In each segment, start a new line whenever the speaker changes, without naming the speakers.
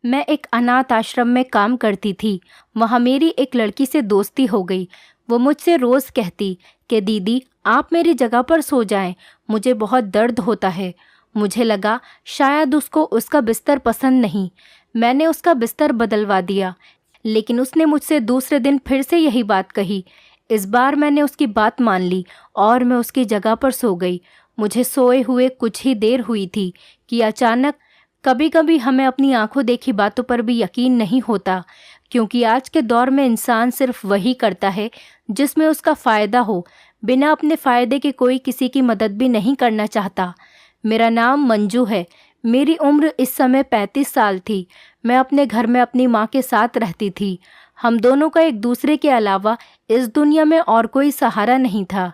मैं एक अनाथ आश्रम में काम करती थी। वहाँ मेरी एक लड़की से दोस्ती हो गई। वो मुझसे रोज़ कहती कि दीदी आप मेरी जगह पर सो जाएं, मुझे बहुत दर्द होता है। मुझे लगा शायद उसको उसका बिस्तर पसंद नहीं। मैंने उसका बिस्तर बदलवा दिया, लेकिन उसने मुझसे दूसरे दिन फिर से यही बात कही। इस बार मैंने उसकी बात मान ली और मैं उसकी जगह पर सो गई। मुझे सोए हुए कुछ ही देर हुई थी कि अचानक, कभी कभी हमें अपनी आंखों देखी बातों पर भी यकीन नहीं होता, क्योंकि आज के दौर में इंसान सिर्फ वही करता है जिसमें उसका फ़ायदा हो। बिना अपने फ़ायदे के कोई किसी की मदद भी नहीं करना चाहता। मेरा नाम मंजू है। मेरी उम्र इस समय 35 साल थी। मैं अपने घर में अपनी माँ के साथ रहती थी। हम दोनों का एक दूसरे के अलावा इस दुनिया में और कोई सहारा नहीं था।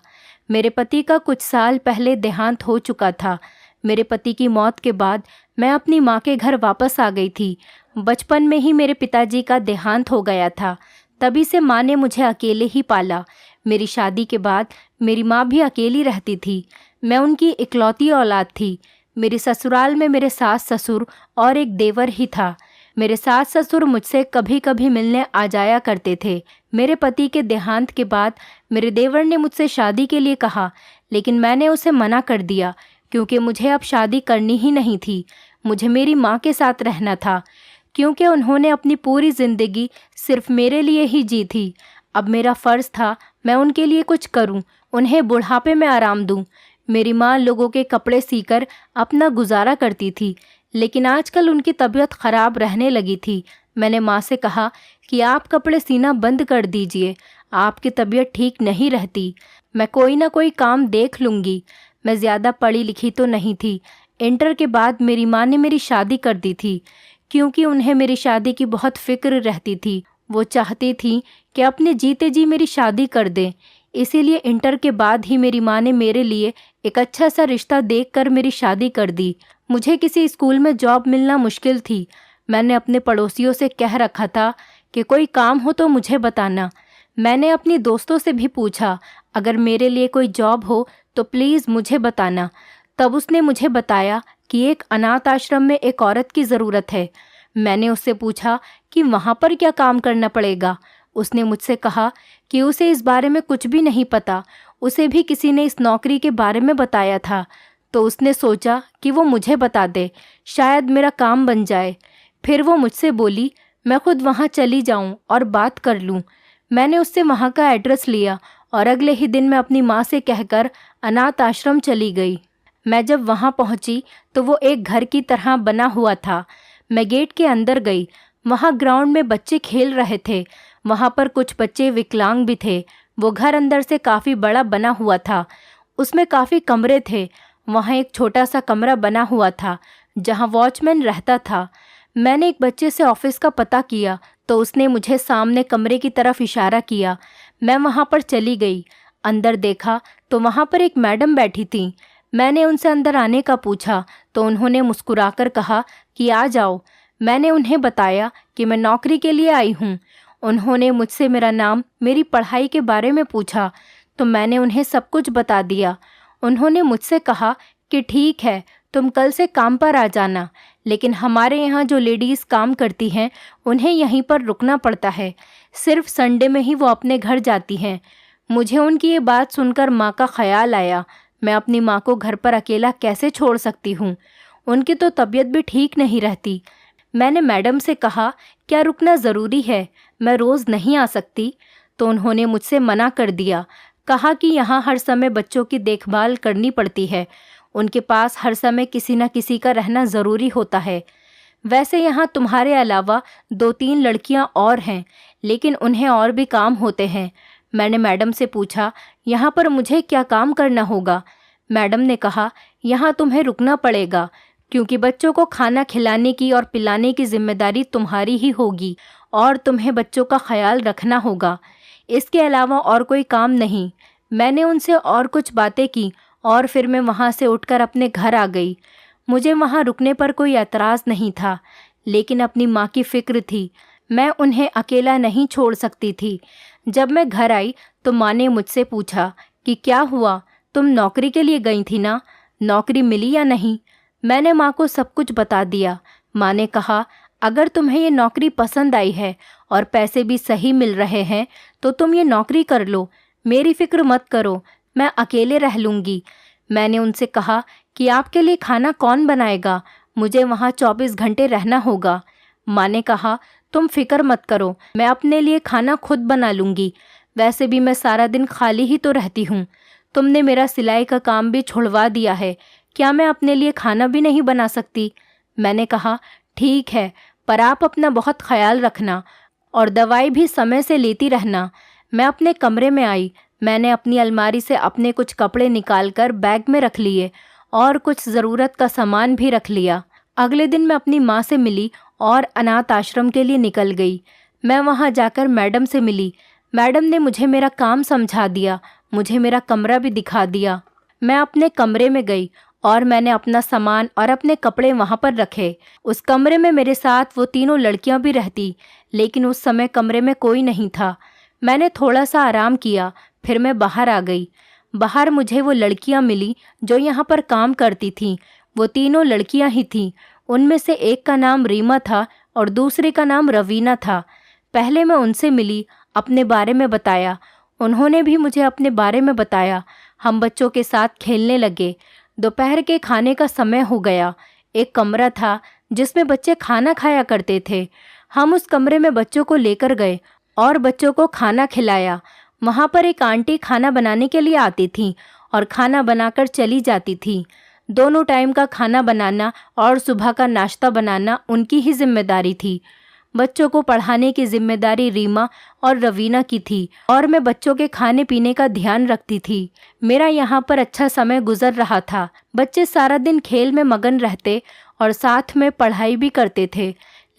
मेरे पति का कुछ साल पहले देहांत हो चुका था। मेरे पति की मौत के बाद मैं अपनी माँ के घर वापस आ गई थी। बचपन में ही मेरे पिताजी का देहांत हो गया था। तभी से माँ ने मुझे अकेले ही पाला। मेरी शादी के बाद मेरी माँ भी अकेली रहती थी। मैं उनकी इकलौती औलाद थी। मेरी ससुराल में मेरे सास ससुर और एक देवर ही था। मेरे सास ससुर मुझसे कभी कभी मिलने आ जाया करते थे। मेरे पति के देहांत के बाद मेरे देवर ने मुझसे शादी के लिए कहा, लेकिन मैंने उसे मना कर दिया, क्योंकि मुझे अब शादी करनी ही नहीं थी। मुझे मेरी माँ के साथ रहना था, क्योंकि उन्होंने अपनी पूरी ज़िंदगी सिर्फ मेरे लिए ही जी थी। अब मेरा फ़र्ज़ था मैं उनके लिए कुछ करूं, उन्हें बुढ़ापे में आराम दूं। मेरी माँ लोगों के कपड़े सीकर अपना गुजारा करती थी, लेकिन आजकल उनकी तबीयत ख़राब रहने लगी थी। मैंने माँ से कहा कि आप कपड़े सीना बंद कर दीजिए, आपकी तबीयत ठीक नहीं रहती। मैं कोई ना कोई काम देख लूँगी। मैं ज़्यादा पढ़ी लिखी तो नहीं थी। इंटर के बाद मेरी माँ ने मेरी शादी कर दी थी, क्योंकि उन्हें मेरी शादी की बहुत फ़िक्र रहती थी। वो चाहती थी कि अपने जीते जी मेरी शादी कर दें। इसीलिए इंटर के बाद ही मेरी माँ ने मेरे लिए एक अच्छा सा रिश्ता देखकर मेरी शादी कर दी। मुझे किसी स्कूल में जॉब मिलना मुश्किल थी। मैंने अपने पड़ोसियों से कह रखा था कि कोई काम हो तो मुझे बताना। मैंने अपनी दोस्तों से भी पूछा, अगर मेरे लिए कोई जॉब हो तो प्लीज़ मुझे बताना। तब उसने मुझे बताया कि एक अनाथ आश्रम में एक औरत की ज़रूरत है। मैंने उससे पूछा कि वहाँ पर क्या काम करना पड़ेगा। उसने मुझसे कहा कि उसे इस बारे में कुछ भी नहीं पता। उसे भी किसी ने इस नौकरी के बारे में बताया था, तो उसने सोचा कि वो मुझे बता दे, शायद मेरा काम बन जाए। फिर वो मुझसे बोली मैं खुद वहाँ चली जाऊँ और बात कर लूँ। मैंने उससे वहाँ का एड्रेस लिया और अगले ही दिन मैं अपनी माँ से कहकर अनाथ आश्रम चली गई। मैं जब वहाँ पहुँची तो वो एक घर की तरह बना हुआ था। मैं गेट के अंदर गई। वहाँ ग्राउंड में बच्चे खेल रहे थे। वहाँ पर कुछ बच्चे विकलांग भी थे। वो घर अंदर से काफ़ी बड़ा बना हुआ था। उसमें काफ़ी कमरे थे। वहाँ एक छोटा सा कमरा बना हुआ था जहाँ वॉचमैन रहता था। मैंने एक बच्चे से ऑफिस का पता किया तो उसने मुझे सामने कमरे की तरफ इशारा किया। मैं वहाँ पर चली गई। अंदर देखा तो वहाँ पर एक मैडम बैठी थी। मैंने उनसे अंदर आने का पूछा तो उन्होंने मुस्कुराकर कहा कि आ जाओ। मैंने उन्हें बताया कि मैं नौकरी के लिए आई हूँ। उन्होंने मुझसे मेरा नाम, मेरी पढ़ाई के बारे में पूछा तो मैंने उन्हें सब कुछ बता दिया। उन्होंने मुझसे कहा कि ठीक है, तुम कल से काम पर आ जाना, लेकिन हमारे यहाँ जो लेडीज़ काम करती हैं उन्हें यहीं पर रुकना पड़ता है। सिर्फ संडे में ही वो अपने घर जाती हैं। मुझे उनकी ये बात सुनकर माँ का ख्याल आया। मैं अपनी माँ को घर पर अकेला कैसे छोड़ सकती हूँ? उनकी तो तबीयत भी ठीक नहीं रहती। मैंने मैडम से कहा, क्या रुकना ज़रूरी है? मैं रोज़ नहीं आ सकती। तो उन्होंने मुझसे मना कर दिया। कहा कि यहाँ हर समय बच्चों की देखभाल करनी पड़ती है। उनके पास हर समय किसी न किसी का रहना ज़रूरी होता है। वैसे यहाँ तुम्हारे अलावा 2-3 लड़कियाँ और हैं, लेकिन उन्हें और भी काम होते हैं। मैंने मैडम से पूछा, यहाँ पर मुझे क्या काम करना होगा? मैडम ने कहा, यहाँ तुम्हें रुकना पड़ेगा, क्योंकि बच्चों को खाना खिलाने की और पिलाने की जिम्मेदारी तुम्हारी ही होगी और तुम्हें बच्चों का ख्याल रखना होगा। इसके अलावा और कोई काम नहीं। मैंने उनसे और कुछ बातें की और फिर मैं वहाँ से उठकर अपने घर आ गई। मुझे वहाँ रुकने पर कोई एतराज़ नहीं था, लेकिन अपनी माँ की फ़िक्र थी। मैं उन्हें अकेला नहीं छोड़ सकती थी। जब मैं घर आई तो माँ ने मुझसे पूछा कि क्या हुआ, तुम नौकरी के लिए गई थी ना, नौकरी मिली या नहीं? मैंने माँ को सब कुछ बता दिया। माँ ने कहा, अगर तुम्हें ये नौकरी पसंद आई है और पैसे भी सही मिल रहे हैं तो तुम ये नौकरी कर लो, मेरी फिक्र मत करो, मैं अकेले रह लूँगी। मैंने उनसे कहा कि आपके लिए खाना कौन बनाएगा, मुझे वहाँ 24 घंटे रहना होगा। माँ ने कहा तुम फिक्र मत करो, मैं अपने लिए खाना खुद बना लूँगी, वैसे भी मैं सारा दिन खाली ही तो रहती हूँ। तुमने मेरा सिलाई का काम भी छुड़वा दिया है, क्या मैं अपने लिए खाना भी नहीं बना सकती? मैंने कहा ठीक है, पर आप अपना बहुत ख्याल रखना और दवाई भी समय से लेती रहना। मैं अपने कमरे में आई, मैंने अपनी अलमारी से अपने कुछ कपड़े निकालकर बैग में रख लिए और कुछ ज़रूरत का सामान भी रख लिया। अगले दिन मैं अपनी माँ से मिली और अनाथ आश्रम के लिए निकल गई। मैं वहाँ जाकर मैडम से मिली। मैडम ने मुझे मेरा काम समझा दिया, मुझे मेरा कमरा भी दिखा दिया। मैं अपने कमरे में गई और मैंने अपना सामान और अपने कपड़े वहाँ पर रखे। उस कमरे में मेरे साथ वो तीनों लड़कियाँ भी रहती, लेकिन उस समय कमरे में कोई नहीं था। मैंने थोड़ा सा आराम किया, फिर मैं बाहर आ गई। बाहर मुझे वो लड़कियाँ मिली जो यहाँ पर काम करती थीं। वो तीनों लड़कियाँ ही थीं। उनमें से एक का नाम रीमा था और दूसरे का नाम रवीना था। पहले मैं उनसे मिली, अपने बारे में बताया, उन्होंने भी मुझे अपने बारे में बताया। हम बच्चों के साथ खेलने लगे। दोपहर के खाने का समय हो गया। एक कमरा था जिसमें बच्चे खाना खाया करते थे। हम उस कमरे में बच्चों को लेकर गए और बच्चों को खाना खिलाया। वहाँ पर एक आंटी खाना बनाने के लिए आती थी और खाना बनाकर चली जाती थी। दोनों टाइम का खाना बनाना और सुबह का नाश्ता बनाना उनकी ही जिम्मेदारी थी। बच्चों को पढ़ाने की जिम्मेदारी रीमा और रवीना की थी और मैं बच्चों के खाने पीने का ध्यान रखती थी। मेरा यहाँ पर अच्छा समय गुजर रहा था। बच्चे सारा दिन खेल में मगन रहते और साथ में पढ़ाई भी करते थे,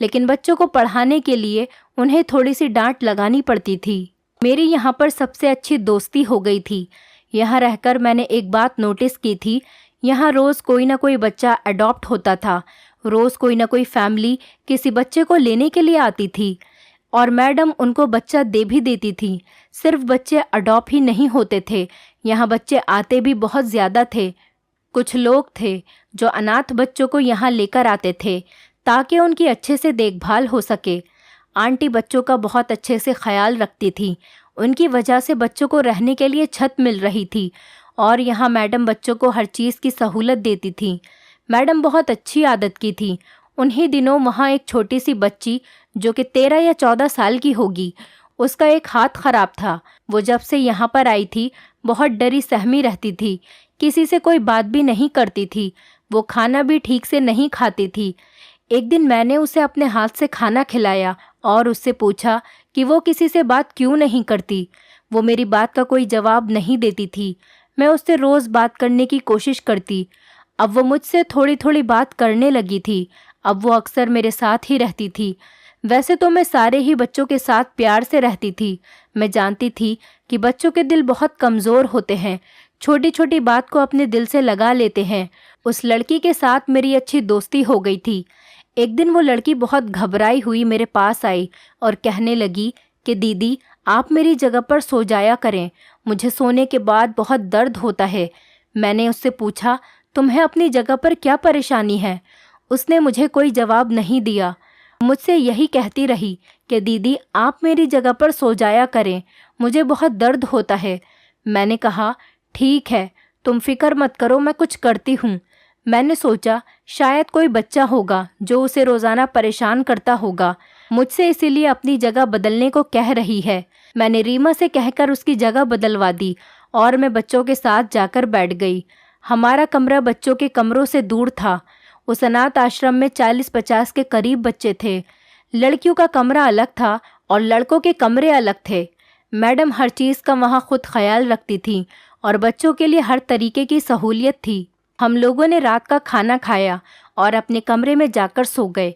लेकिन बच्चों को पढ़ाने के लिए उन्हें थोड़ी सी डांट लगानी पड़ती थी। मेरी यहाँ पर सबसे अच्छी दोस्ती हो गई थी। यहाँ रहकर मैंने एक बात नोटिस की थी, यहाँ रोज़ कोई ना कोई बच्चा अडॉप्ट होता था। रोज़ कोई ना कोई फैमिली किसी बच्चे को लेने के लिए आती थी और मैडम उनको बच्चा दे भी देती थी। सिर्फ बच्चे अडॉप्ट ही नहीं होते थे, यहाँ बच्चे आते भी बहुत ज़्यादा थे। कुछ लोग थे जो अनाथ बच्चों को यहाँ लेकर आते थे ताकि उनकी अच्छे से देखभाल हो सके। आंटी बच्चों का बहुत अच्छे से ख्याल रखती थी। उनकी वजह से बच्चों को रहने के लिए छत मिल रही थी और यहाँ मैडम बच्चों को हर चीज़ की सहूलत देती थी। मैडम बहुत अच्छी आदत की थी। उन्हीं दिनों वहाँ एक छोटी सी बच्ची जो कि 13 या 14 साल की होगी, उसका एक हाथ खराब था। वो जब से यहाँ पर आई थी बहुत डरी सहमी रहती थी, किसी से कोई बात भी नहीं करती थी, वो खाना भी ठीक से नहीं खाती थी। एक दिन मैंने उसे अपने हाथ से खाना खिलाया और उससे पूछा कि वो किसी से बात क्यों नहीं करती। वो मेरी बात का कोई जवाब नहीं देती थी। मैं उससे रोज़ बात करने की कोशिश करती। अब वो मुझसे थोड़ी थोड़ी बात करने लगी थी। अब वो अक्सर मेरे साथ ही रहती थी। वैसे तो मैं सारे ही बच्चों के साथ प्यार से रहती थी। मैं जानती थी कि बच्चों के दिल बहुत कमज़ोर होते हैं, छोटी छोटी बात को अपने दिल से लगा लेते हैं। उस लड़की के साथ मेरी अच्छी दोस्ती हो गई थी। एक दिन वो लड़की बहुत घबराई हुई मेरे पास आई और कहने लगी कि दीदी आप मेरी जगह पर सो जाया करें, मुझे सोने के बाद बहुत दर्द होता है। मैंने उससे पूछा तुम्हें अपनी जगह पर क्या परेशानी है? उसने मुझे कोई जवाब नहीं दिया। मुझसे यही कहती रही कि दीदी आप मेरी जगह पर सो जाया करें, मुझे बहुत दर्द होता है। मैंने कहा ठीक है, तुम फिक्र मत करो, मैं कुछ करती हूँ। मैंने सोचा शायद कोई बच्चा होगा जो उसे रोज़ाना परेशान करता होगा, मुझसे इसीलिए अपनी जगह बदलने को कह रही है। मैंने रीमा से कहकर उसकी जगह बदलवा दी और मैं बच्चों के साथ जाकर बैठ गई। हमारा कमरा बच्चों के कमरों से दूर था। उस अनाथ आश्रम में 40-50 के करीब बच्चे थे। लड़कियों का कमरा अलग था और लड़कों के कमरे अलग थे। मैडम हर चीज़ का वहाँ खुद ख्याल रखती थी और बच्चों के लिए हर तरीके की सहूलियत थी। हम लोगों ने रात का खाना खाया और अपने कमरे में जाकर सो गए।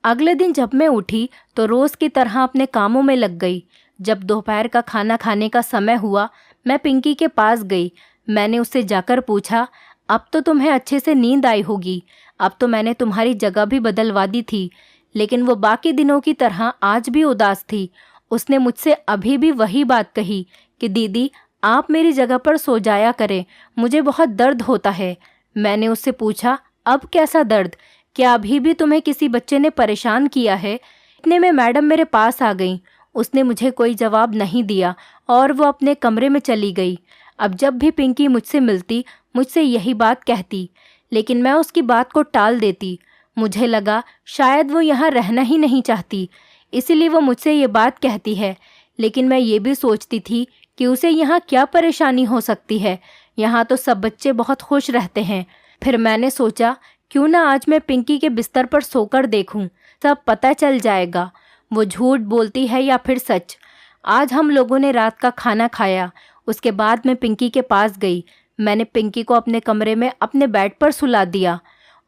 अगले दिन जब मैं उठी तो रोज़ की तरह अपने कामों में लग गई। जब दोपहर का खाना खाने का समय हुआ, मैं पिंकी के पास गई। मैंने उससे जाकर पूछा अब तो तुम्हें अच्छे से नींद आई होगी, अब तो मैंने तुम्हारी जगह भी बदलवा दी थी। लेकिन वो बाकी दिनों की तरह आज भी उदास थी। उसने मुझसे अभी भी वही बात कही कि दीदी आप मेरी जगह पर सो जाया करें, मुझे बहुत दर्द होता है। मैंने उससे पूछा अब कैसा दर्द, क्या अभी भी तुम्हें किसी बच्चे ने परेशान किया है? इतने में मैडम मेरे पास आ गई। उसने मुझे कोई जवाब नहीं दिया और वो अपने कमरे में चली गई। अब जब भी पिंकी मुझसे मिलती मुझसे यही बात कहती, लेकिन मैं उसकी बात को टाल देती। मुझे लगा शायद वो यहाँ रहना ही नहीं चाहती, इसीलिए वो मुझसे ये बात कहती है। लेकिन मैं ये भी सोचती थी कि उसे यहाँ क्या परेशानी हो सकती है, यहाँ तो सब बच्चे बहुत खुश रहते हैं। फिर मैंने सोचा क्यों ना आज मैं पिंकी के बिस्तर पर सोकर देखूं, सब पता चल जाएगा वो झूठ बोलती है या फिर सच। आज हम लोगों ने रात का खाना खाया, उसके बाद मैं पिंकी के पास गई। मैंने पिंकी को अपने कमरे में अपने बेड पर सुला दिया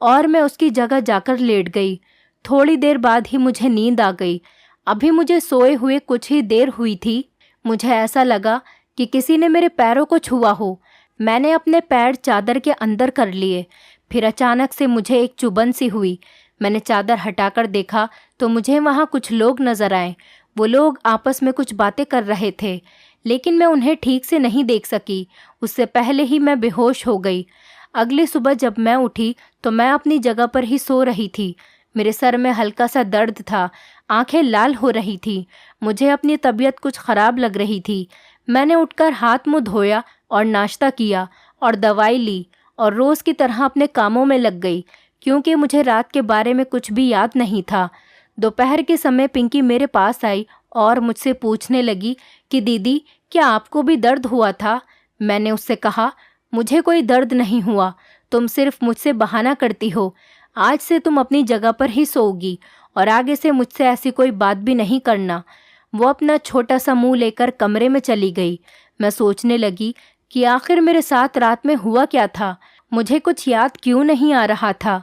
और मैं उसकी जगह जाकर लेट गई। थोड़ी देर बाद ही मुझे नींद आ गई। अभी मुझे सोए हुए कुछ ही देर हुई थी, मुझे ऐसा लगा कि किसी ने मेरे पैरों को छुआ हो। मैंने अपने पैर चादर के अंदर कर लिए। फिर अचानक से मुझे एक चुभन सी हुई। मैंने चादर हटाकर देखा तो मुझे वहाँ कुछ लोग नजर आए। वो लोग आपस में कुछ बातें कर रहे थे, लेकिन मैं उन्हें ठीक से नहीं देख सकी। उससे पहले ही मैं बेहोश हो गई। अगली सुबह जब मैं उठी तो मैं अपनी जगह पर ही सो रही थी। मेरे सर में हल्का सा दर्द था, आंखें लाल हो रही थी। मुझे अपनी तबीयत कुछ ख़राब लग रही थी। मैंने उठकर हाथ मुंह धोया और नाश्ता किया और दवाई ली और रोज़ की तरह अपने कामों में लग गई, क्योंकि मुझे रात के बारे में कुछ भी याद नहीं था। दोपहर के समय पिंकी मेरे पास आई और मुझसे पूछने लगी कि दीदी, क्या आपको भी दर्द हुआ था? मैंने उससे कहा, मुझे कोई दर्द नहीं हुआ, तुम सिर्फ मुझसे बहाना करती हो। आज से तुम अपनी जगह पर ही सोओगी और आगे से मुझसे ऐसी कोई बात भी नहीं करना। वो अपना छोटा सा मुंह लेकर कमरे में चली गई। मैं सोचने लगी कि आखिर मेरे साथ रात में हुआ क्या था, मुझे कुछ याद क्यों नहीं आ रहा था।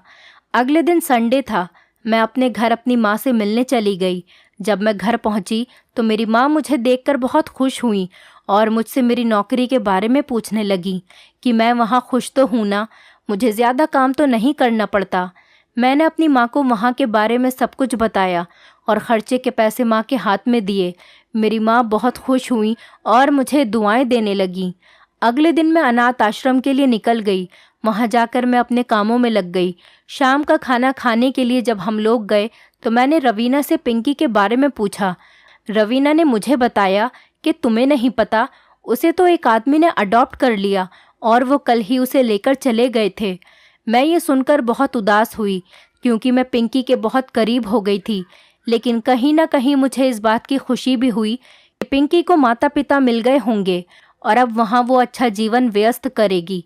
अगले दिन संडे था। मैं अपने घर अपनी माँ से मिलने चली गई। जब मैं घर पहुँची तो मेरी माँ मुझे देखकर बहुत खुश हुई और मुझसे मेरी नौकरी के बारे में पूछने लगी कि मैं वहाँ खुश तो हूँ ना, मुझे ज़्यादा काम तो नहीं करना पड़ता। मैंने अपनी माँ को वहाँ के बारे में सब कुछ बताया और ख़र्चे के पैसे माँ के हाथ में दिए। मेरी माँ बहुत खुश हुई और मुझे दुआएं देने लगी। अगले दिन मैं अनाथ आश्रम के लिए निकल गई। वहाँ जाकर मैं अपने कामों में लग गई। शाम का खाना खाने के लिए जब हम लोग गए तो मैंने रवीना से पिंकी के बारे में पूछा। रवीना ने मुझे बताया कि तुम्हें नहीं पता, उसे तो एक आदमी ने अडॉप्ट कर लिया और वो कल ही उसे लेकर चले गए थे। मैं ये सुनकर बहुत उदास हुई, क्योंकि मैं पिंकी के बहुत करीब हो गई थी। लेकिन कहीं ना कहीं मुझे इस बात की खुशी भी हुई कि पिंकी को माता पिता मिल गए होंगे और अब वहाँ वो अच्छा जीवन व्यस्त करेगी।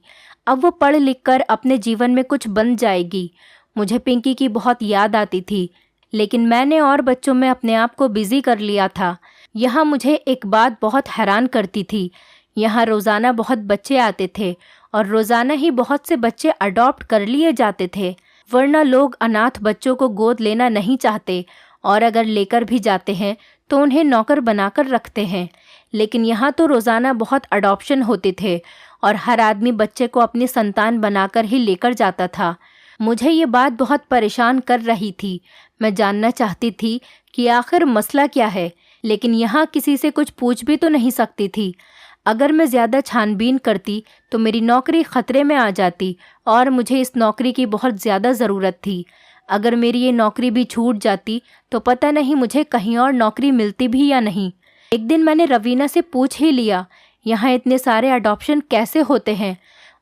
अब वो पढ़ लिख कर अपने जीवन में कुछ बन जाएगी। मुझे पिंकी की बहुत याद आती थी, लेकिन मैंने और बच्चों में अपने आप को बिजी कर लिया था। यहाँ मुझे एक बात बहुत हैरान करती थी। यहाँ रोज़ाना बहुत बच्चे आते थे और रोज़ाना ही बहुत से बच्चे अडॉप्ट कर लिए जाते थे, वरना लोग अनाथ बच्चों को गोद लेना नहीं चाहते और अगर लेकर भी जाते हैं तो उन्हें नौकर बनाकर रखते हैं। लेकिन यहाँ तो रोज़ाना बहुत अडॉप्शन होते थे और हर आदमी बच्चे को अपनी संतान बनाकर ही लेकर जाता था। मुझे ये बात बहुत परेशान कर रही थी। मैं जानना चाहती थी कि आखिर मसला क्या है, लेकिन यहाँ किसी से कुछ पूछ भी तो नहीं सकती थी। अगर मैं ज़्यादा छानबीन करती तो मेरी नौकरी ख़तरे में आ जाती और मुझे इस नौकरी की बहुत ज़्यादा ज़रूरत थी। अगर मेरी ये नौकरी भी छूट जाती तो पता नहीं मुझे कहीं और नौकरी मिलती भी या नहीं। एक दिन मैंने रवीना से पूछ ही लिया, यहाँ इतने सारे अडॉप्शन कैसे होते हैं,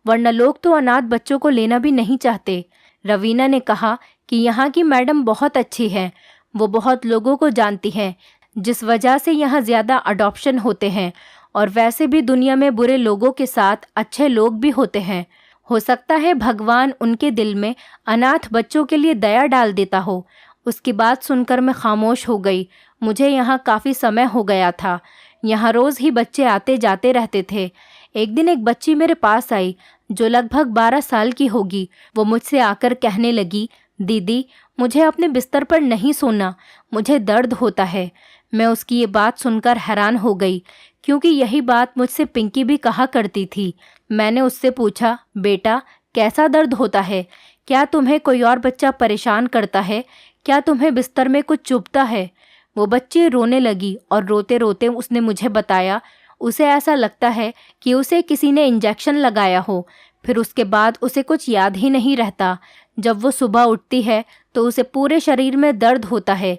वरना लोग तो अनाथ बच्चों को लेना भी नहीं चाहते। रवीना ने कहा कि यहाँ की मैडम बहुत अच्छी है, वो बहुत लोगों को जानती हैं, जिस वजह से यहाँ ज़्यादा अडॉप्शन होते हैं। और वैसे भी दुनिया में बुरे लोगों के साथ अच्छे लोग भी होते हैं। हो सकता है भगवान उनके दिल में अनाथ बच्चों के लिए दया डाल देता हो। उसकी बात सुनकर मैं खामोश हो गई। मुझे यहाँ काफ़ी समय हो गया था। यहाँ रोज़ ही बच्चे आते जाते रहते थे। एक दिन एक बच्ची मेरे पास आई जो लगभग 12 साल की होगी। वो मुझसे आकर कहने लगी, दीदी मुझे अपने बिस्तर पर नहीं सोना, मुझे दर्द होता है। मैं उसकी ये बात सुनकर हैरान हो गई, क्योंकि यही बात मुझसे पिंकी भी कहा करती थी। मैंने उससे पूछा, बेटा कैसा दर्द होता है? क्या तुम्हें कोई और बच्चा परेशान करता है? क्या तुम्हें बिस्तर में कुछ चुभता है? वो बच्ची रोने लगी और रोते रोते उसने मुझे बताया उसे ऐसा लगता है कि उसे किसी ने इंजेक्शन लगाया हो। फिर उसके बाद उसे कुछ याद ही नहीं रहता। जब वो सुबह उठती है तो उसे पूरे शरीर में दर्द होता है।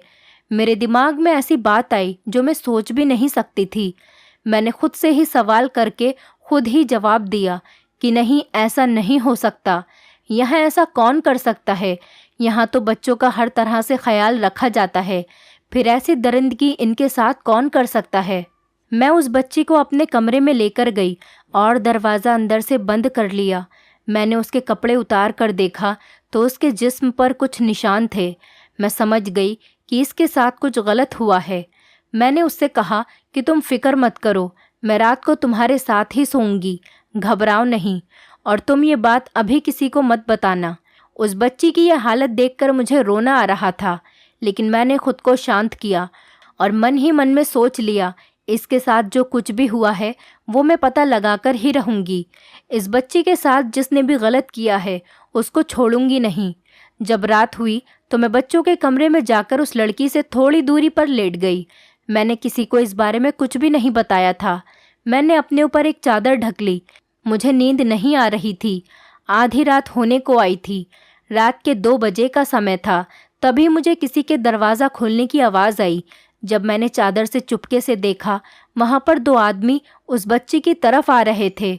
मेरे दिमाग में ऐसी बात आई जो मैं सोच भी नहीं सकती थी। मैंने खुद से ही सवाल करके खुद ही जवाब दिया कि नहीं, ऐसा नहीं हो सकता। यहाँ ऐसा कौन कर सकता है? यहाँ तो बच्चों का हर तरह से ख्याल रखा जाता है, फिर ऐसी दरिंदगी इनके साथ कौन कर सकता है? मैं उस बच्ची को अपने कमरे में लेकर गई और दरवाज़ा अंदर से बंद कर लिया। मैंने उसके कपड़े उतार कर देखा तो उसके जिस्म पर कुछ निशान थे। मैं समझ गई कि इसके साथ कुछ गलत हुआ है। मैंने उससे कहा कि तुम फिक्र मत करो, मैं रात को तुम्हारे साथ ही सोऊंगी, घबराओ नहीं, और तुम ये बात अभी किसी को मत बताना। उस बच्ची की यह हालत देखकर मुझे रोना आ रहा था, लेकिन मैंने खुद को शांत किया और मन ही मन में सोच लिया, इसके साथ जो कुछ भी हुआ है वो मैं पता लगाकर ही रहूँगी। इस बच्ची के साथ जिसने भी गलत किया है उसको छोड़ूंगी नहीं। जब रात हुई तो मैं बच्चों के कमरे में जाकर उस लड़की से थोड़ी दूरी पर लेट गई। मैंने किसी को इस बारे में कुछ भी नहीं बताया था। मैंने अपने ऊपर एक चादर ढक ली। मुझे नींद नहीं आ रही थी। आधी रात होने को आई थी। रात के 2 बजे का समय था। तभी मुझे किसी के दरवाज़ा खोलने की आवाज़ आई। जब मैंने चादर से चुपके से देखा, वहाँ पर 2 आदमी उस बच्ची की तरफ आ रहे थे।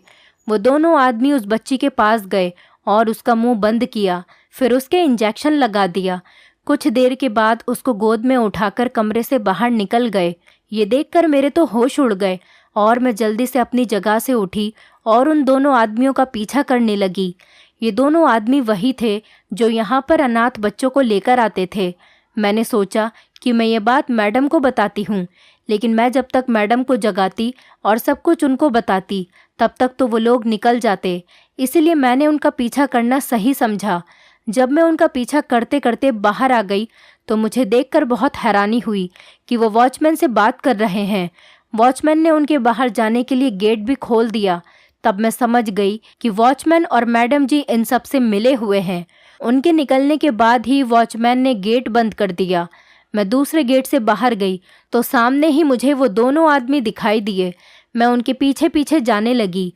वो दोनों आदमी उस बच्ची के पास गए और उसका मुंह बंद किया, फिर उसके इंजेक्शन लगा दिया। कुछ देर के बाद उसको गोद में उठाकर कमरे से बाहर निकल गए। ये देखकर मेरे तो होश उड़ गए और मैं जल्दी से अपनी जगह से उठी और उन दोनों आदमियों का पीछा करने लगी। ये दोनों आदमी वही थे जो यहाँ पर अनाथ बच्चों को लेकर आते थे। मैंने सोचा कि मैं ये बात मैडम को बताती हूँ, लेकिन मैं जब तक मैडम को जगाती और सब कुछ उनको बताती तब तक तो वो लोग निकल जाते। इसलिए मैंने उनका पीछा करना सही समझा। जब मैं उनका पीछा करते करते बाहर आ गई तो मुझे देखकर बहुत हैरानी हुई कि वो वॉचमैन से बात कर रहे हैं। वॉचमैन ने उनके बाहर जाने के लिए गेट भी खोल दिया। तब मैं समझ गई कि वॉचमैन और मैडम जी इन सब से मिले हुए हैं। उनके निकलने के बाद ही वॉचमैन ने गेट बंद कर दिया। मैं दूसरे गेट से बाहर गई तो सामने ही मुझे वो दोनों आदमी दिखाई दिए। मैं उनके पीछे पीछे जाने लगी।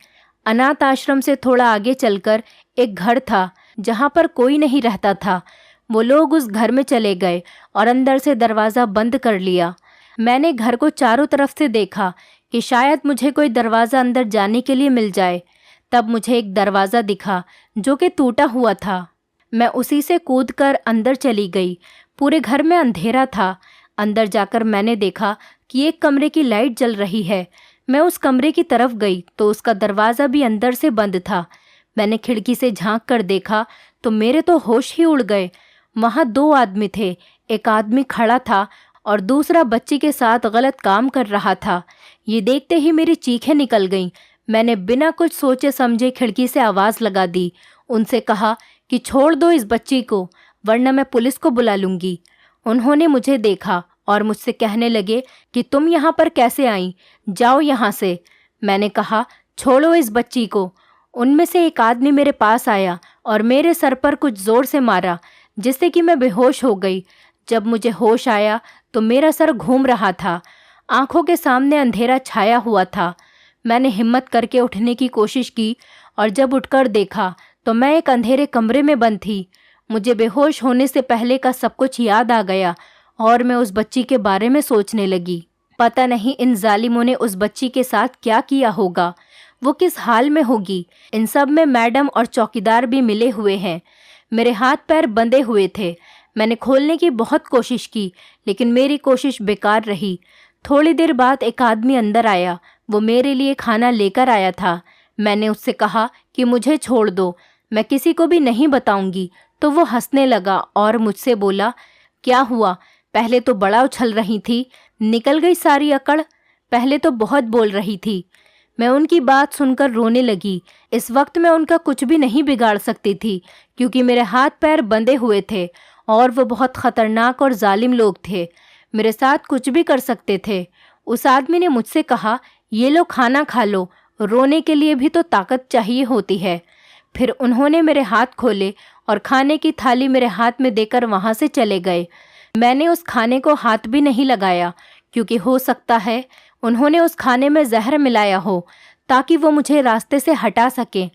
अनाथ आश्रम से थोड़ा आगे चलकर एक घर था जहाँ पर कोई नहीं रहता था। वो लोग उस घर में चले गए और अंदर से दरवाज़ा बंद कर लिया। मैंने घर को चारों तरफ से देखा कि शायद मुझे कोई दरवाज़ा अंदर जाने के लिए मिल जाए। तब मुझे एक दरवाज़ा दिखा जो कि टूटा हुआ था। मैं उसी से कूदकर अंदर चली गई। पूरे घर में अंधेरा था। अंदर जाकर मैंने देखा कि एक कमरे की लाइट जल रही है। मैं उस कमरे की तरफ गई तो उसका दरवाज़ा भी अंदर से बंद था। मैंने खिड़की से झांक कर देखा तो मेरे तो होश ही उड़ गए। वहाँ 2 आदमी थे। एक आदमी खड़ा था और दूसरा बच्ची के साथ गलत काम कर रहा था। ये देखते ही मेरी चीखें निकल गईं। मैंने बिना कुछ सोचे समझे खिड़की से आवाज़ लगा दी। उनसे कहा कि छोड़ दो इस बच्ची को, वरना मैं पुलिस को बुला लूँगी। उन्होंने मुझे देखा और मुझसे कहने लगे कि तुम यहाँ पर कैसे आई, जाओ यहाँ से। मैंने कहा छोड़ो इस बच्ची को। उनमें से एक आदमी मेरे पास आया और मेरे सर पर कुछ ज़ोर से मारा, जिससे कि मैं बेहोश हो गई। जब मुझे होश आया तो मेरा सर घूम रहा था। आंखों के सामने अंधेरा छाया हुआ था। मैंने हिम्मत करके उठने की कोशिश की और जब उठकर देखा तो मैं एक अंधेरे कमरे में बंद थी। मुझे बेहोश होने से पहले का सब कुछ याद आ गया और मैं उस बच्ची के बारे में सोचने लगी। पता नहीं इन जालिमों ने उस बच्ची के साथ क्या किया होगा, वो किस हाल में होगी। इन सब में मैडम और चौकीदार भी मिले हुए हैं। मेरे हाथ पैर बंधे हुए थे। मैंने खोलने की बहुत कोशिश की, लेकिन मेरी कोशिश बेकार रही। थोड़ी देर बाद एक आदमी अंदर आया। वो मेरे लिए खाना लेकर आया था। मैंने उससे कहा कि मुझे छोड़ दो, मैं किसी को भी नहीं बताऊंगी। तो वो हंसने लगा और मुझसे बोला, क्या हुआ, पहले तो बड़ा उछल रही थी, निकल गई सारी अकड़। पहले तो बहुत बोल रही थी। मैं उनकी बात सुनकर रोने लगी। इस वक्त मैं उनका कुछ भी नहीं बिगाड़ सकती थी, क्योंकि मेरे हाथ पैर बंधे हुए थे और वो बहुत ख़तरनाक और जालिम लोग थे। मेरे साथ कुछ भी कर सकते थे। उस आदमी ने मुझसे कहा, ये लो खाना खा लो, रोने के लिए भी तो ताकत चाहिए होती है। फिर उन्होंने मेरे हाथ खोले और खाने की थाली मेरे हाथ में देकर वहाँ से चले गए। मैंने उस खाने को हाथ भी नहीं लगाया, क्योंकि हो सकता है उन्होंने उस खाने में जहर मिलाया हो ताकि वो मुझे रास्ते से हटा सकें।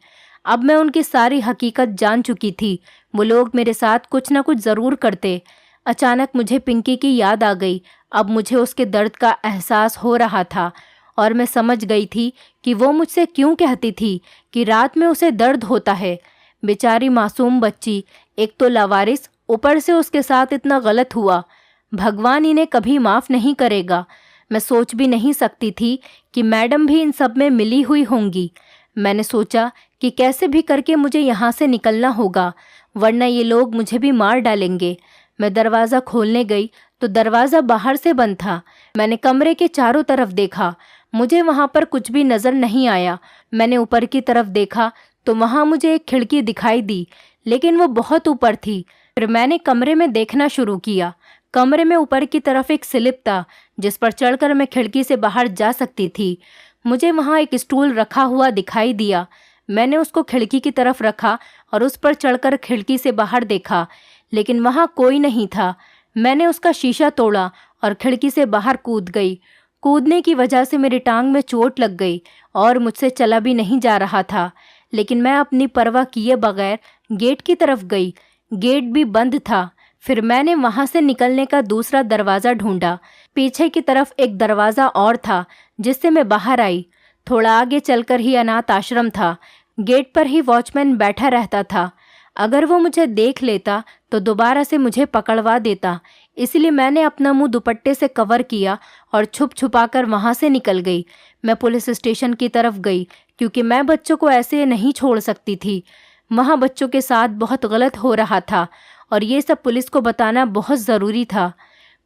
अब मैं उनकी सारी हकीकत जान चुकी थी। वो लोग मेरे साथ कुछ ना कुछ ज़रूर करते। अचानक मुझे पिंकी की याद आ गई। अब मुझे उसके दर्द का एहसास हो रहा था और मैं समझ गई थी कि वो मुझसे क्यों कहती थी कि रात में उसे दर्द होता है। बेचारी मासूम बच्ची, एक तो लावारिस, ऊपर से उसके साथ इतना गलत हुआ। भगवान इन्हें कभी माफ़ नहीं करेगा। मैं सोच भी नहीं सकती थी कि मैडम भी इन सब में मिली हुई होंगी। मैंने सोचा कि कैसे भी करके मुझे यहाँ से निकलना होगा, वरना ये लोग मुझे भी मार डालेंगे। मैं दरवाज़ा खोलने गई तो दरवाज़ा बाहर से बंद था। मैंने कमरे के चारों तरफ देखा, मुझे वहाँ पर कुछ भी नज़र नहीं आया। मैंने ऊपर की तरफ देखा तो वहाँ मुझे एक खिड़की दिखाई दी, लेकिन वो बहुत ऊपर थी। फिर मैंने कमरे में देखना शुरू किया। कमरे में ऊपर की तरफ एक स्लिप था जिस पर चढ़कर मैं खिड़की से बाहर जा सकती थी। मुझे वहाँ एक स्टूल रखा हुआ दिखाई दिया। मैंने उसको खिड़की की तरफ रखा और उस पर चढ़कर खिड़की से बाहर देखा, लेकिन वहाँ कोई नहीं था। मैंने उसका शीशा तोड़ा और खिड़की से बाहर कूद गई। कूदने की वजह से मेरी टांग में चोट लग गई और मुझसे चला भी नहीं जा रहा था, लेकिन मैं अपनी परवाह किए बगैर गेट की तरफ गई। गेट भी बंद था। फिर मैंने वहाँ से निकलने का दूसरा दरवाज़ा ढूंढा। पीछे की तरफ एक दरवाज़ा और था जिससे मैं बाहर आई। थोड़ा आगे चलकर ही अनाथ आश्रम था। गेट पर ही वॉचमैन बैठा रहता था। अगर वो मुझे देख लेता तो दोबारा से मुझे पकड़वा देता, इसलिए मैंने अपना मुंह दुपट्टे से कवर किया और छुप छुपा कर वहाँ से निकल गई। मैं पुलिस स्टेशन की तरफ गई क्योंकि मैं बच्चों को ऐसे नहीं छोड़ सकती थी। वहाँ बच्चों के साथ बहुत गलत हो रहा था और ये सब पुलिस को बताना बहुत ज़रूरी था।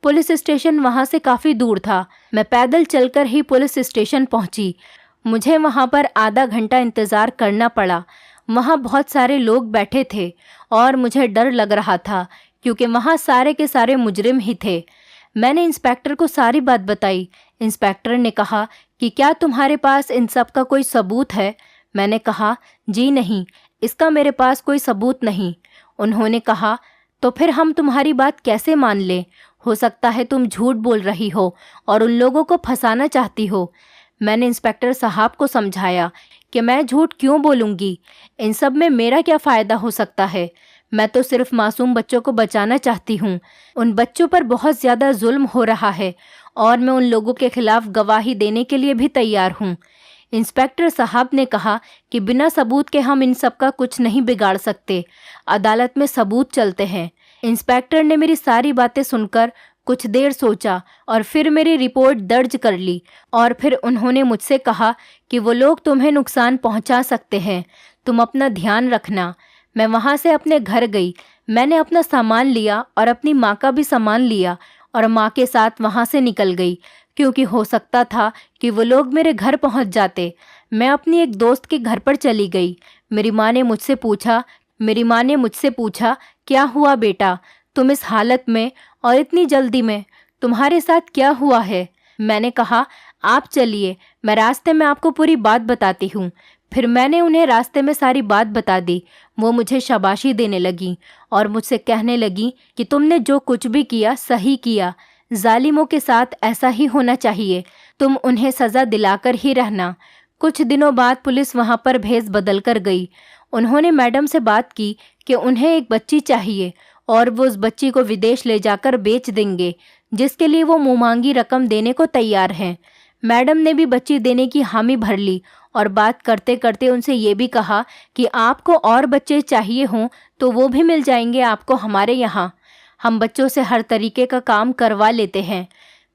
पुलिस स्टेशन वहाँ से काफ़ी दूर था। मैं पैदल चलकर ही पुलिस स्टेशन पहुँची। मुझे वहाँ पर आधा घंटा इंतज़ार करना पड़ा। वहाँ बहुत सारे लोग बैठे थे और मुझे डर लग रहा था क्योंकि वहाँ सारे के सारे मुजरिम ही थे। मैंने इंस्पेक्टर को सारी बात बताई। इंस्पेक्टर ने कहा कि क्या तुम्हारे पास इन सब का कोई सबूत है? मैंने कहा, जी नहीं, इसका मेरे पास कोई सबूत नहीं। उन्होंने कहा, तो फिर हम तुम्हारी बात कैसे मान लें? हो सकता है तुम झूठ बोल रही हो और उन लोगों को फंसाना चाहती हो। मैंने इंस्पेक्टर साहब को समझाया कि मैं झूठ क्यों बोलूँगी, इन सब में मेरा क्या फ़ायदा हो सकता है। मैं तो सिर्फ मासूम बच्चों को बचाना चाहती हूँ। उन बच्चों पर बहुत ज़्यादा जुल्म हो रहा है और मैं उन लोगों के खिलाफ गवाही देने के लिए भी तैयार हूँ। इंस्पेक्टर साहब ने कहा कि बिना सबूत के हम इन सब का कुछ नहीं बिगाड़ सकते। अदालत में सबूत चलते हैं। इंस्पेक्टर ने मेरी सारी बातें सुनकर कुछ देर सोचा और फिर मेरी रिपोर्ट दर्ज कर ली और फिर उन्होंने मुझसे कहा कि वो लोग तुम्हें नुकसान पहुंचा सकते हैं, तुम अपना ध्यान रखना। मैं वहां से अपने घर गई। मैंने अपना सामान लिया और अपनी माँ का भी सामान लिया और माँ के साथ वहां से निकल गई क्योंकि हो सकता था कि वो लोग मेरे घर पहुंच जाते। मैं अपनी एक दोस्त के घर पर चली गई। मेरी माँ ने मुझसे पूछा, क्या हुआ बेटा, तुम इस हालत में और इतनी जल्दी में, तुम्हारे साथ क्या हुआ है? मैंने कहा, आप चलिए, मैं रास्ते में आपको पूरी बात बताती हूँ। फिर मैंने उन्हें रास्ते में सारी बात बता दी। वो मुझे शाबाशी देने लगी और मुझसे कहने लगी कि तुमने जो कुछ भी किया सही किया। जालिमों के साथ ऐसा ही होना चाहिए, तुम उन्हें सज़ा दिलाकर ही रहना। कुछ दिनों बाद पुलिस वहाँ पर भेस बदल कर गई। उन्होंने मैडम से बात की कि उन्हें एक बच्ची चाहिए और वो उस बच्ची को विदेश ले जाकर बेच देंगे, जिसके लिए वो मुँहमांगी रकम देने को तैयार हैं। मैडम ने भी बच्ची देने की हामी भर ली और बात करते करते उनसे ये भी कहा कि आपको और बच्चे चाहिए हों तो वो भी मिल जाएंगे आपको हमारे यहाँ। हम बच्चों से हर तरीके का काम करवा लेते हैं।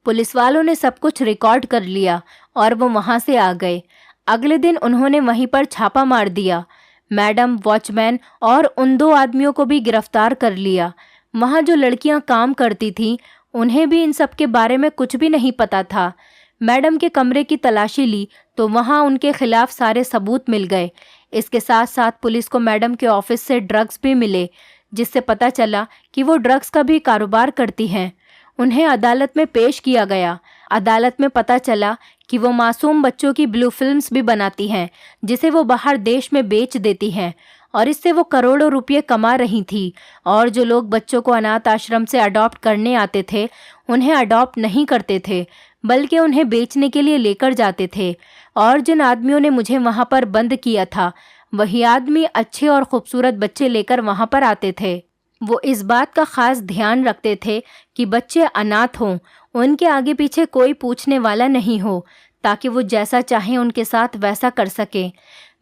पुलिस वालों ने सब कुछ रिकॉर्ड कर लिया और वो वहाँ से आ गए। अगले दिन उन्होंने वहीं पर छापा मार दिया। मैडम, वॉचमैन और उन 2 आदमियों को भी गिरफ्तार कर लिया। वहाँ जो लड़कियाँ काम करती थीं उन्हें भी इन सब के बारे में कुछ भी नहीं पता था। मैडम के कमरे की तलाशी ली तो वहाँ उनके खिलाफ सारे सबूत मिल गए। इसके साथ साथ पुलिस को मैडम के ऑफिस से ड्रग्स भी मिले, जिससे पता चला कि वो ड्रग्स का भी कारोबार करती हैं। उन्हें अदालत में पेश किया गया। अदालत में पता चला कि वो मासूम बच्चों की ब्लू फिल्म्स भी बनाती हैं, जिसे वो बाहर देश में बेच देती हैं और इससे वो करोड़ों रुपये कमा रही थी। और जो लोग बच्चों को अनाथ आश्रम से अडॉप्ट करने आते थे उन्हें अडॉप्ट नहीं करते थे, बल्कि उन्हें बेचने के लिए लेकर जाते थे। और जिन आदमियों ने मुझे वहाँ पर बंद किया था वही आदमी अच्छे और खूबसूरत बच्चे लेकर वहाँ पर आते थे। वो इस बात का खास ध्यान रखते थे कि बच्चे अनाथ हों, उनके आगे पीछे कोई पूछने वाला नहीं हो, ताकि वो जैसा चाहें उनके साथ वैसा कर सके।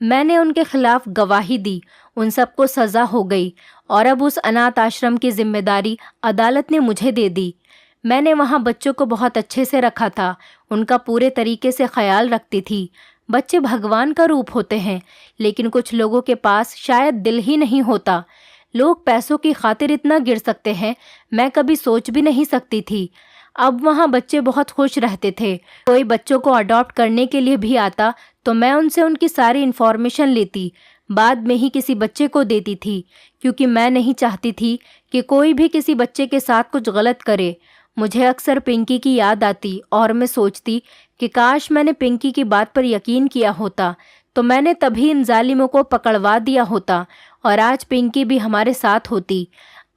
मैंने उनके खिलाफ गवाही दी, उन सबको सज़ा हो गई और अब उस अनाथ आश्रम की जिम्मेदारी अदालत ने मुझे दे दी। मैंने वहाँ बच्चों को बहुत अच्छे से रखा था, उनका पूरे तरीके से ख्याल रखती थी। बच्चे भगवान का रूप होते हैं, लेकिन कुछ लोगों के पास शायद दिल ही नहीं होता। लोग पैसों की खातिर इतना गिर सकते हैं, मैं कभी सोच भी नहीं सकती थी। अब वहाँ बच्चे बहुत खुश रहते थे। कोई बच्चों को अडॉप्ट करने के लिए भी आता तो मैं उनसे उनकी सारी इन्फॉर्मेशन लेती, बाद में ही किसी बच्चे को देती थी, क्योंकि मैं नहीं चाहती थी कि कोई भी किसी बच्चे के साथ कुछ गलत करे। मुझे अक्सर पिंकी की याद आती और मैं सोचती कि काश मैंने पिंकी की बात पर यकीन किया होता, तो मैंने तभी इन जालिमों को पकड़वा दिया होता और आज पिंकी भी हमारे साथ होती।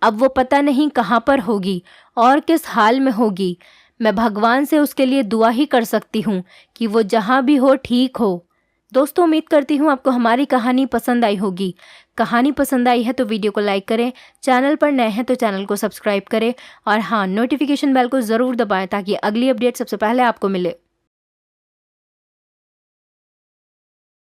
अब वो पता नहीं कहाँ पर होगी और किस हाल में होगी। मैं भगवान से उसके लिए दुआ ही कर सकती हूँ कि वो जहाँ भी हो ठीक हो। दोस्तों, उम्मीद करती हूँ आपको हमारी कहानी पसंद आई होगी। कहानी पसंद आई है तो वीडियो को लाइक करें, चैनल पर नए हैं तो चैनल को सब्सक्राइब करें और हाँ, नोटिफिकेशन बेल को ज़रूर दबाएं ताकि अगली अपडेट सबसे पहले आपको मिले।